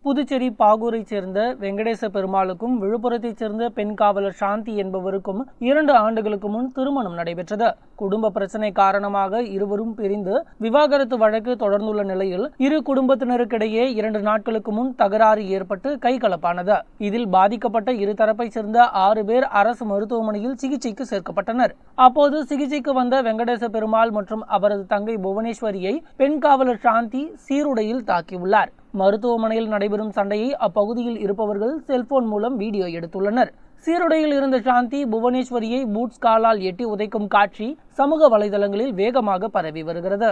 புதுச்சேரி பாகூரைச் சேர்ந்த வெங்கடேச பெருமாளுக்கும் விழுப்புரத்தைச் சேர்ந்த பெண் காவலர் சாந்தி என்பவருக்கும் 2 ஆண்டுகளுக்கு முன் திருமணம் நடைபெற்றது. குடும்ப பிரச்சனை காரணமாக இருவரும் பிரிந்து விவாகரத்து வழக்கு தொடர்ந்துள்ள நிலையில் இரு குடும்பத்தினருக்கிடையே 2 நாட்களுக்கு முன் தகராறு ஏற்பட்டு கைகலப்பானது. இதில் பாதிக்கப்பட்ட இருதரப்பைச் சேர்ந்த 6 பேர் அரசு மருத்துவமனையில் சிகிச்சைக்கு சேர்க்கப்பட்டனர். அப்போது சிகிச்சைக்கு வந்த வெங்கடேச பெருமாள் மற்றும் அவரது தங்கை புவனேஸ்வரியை பெண் காவலர் சாந்தி சீருடையில் தாக்கியுள்ளார். மருத்துவமனையில் நடைபெறும் சண்டையை அப்பகுதியில் இருப்பவர்கள் செல்போன் மூலம் வீடியோ எடுத்துள்ளனர். சீருடையில் இருந்த சாந்தி புவனேஸ்வரியை பூட்ஸ் காலால் எட்டி உதைக்கும் காட்சி சமூக வலைதளங்களில் வேகமாக பரவி வருகிறது.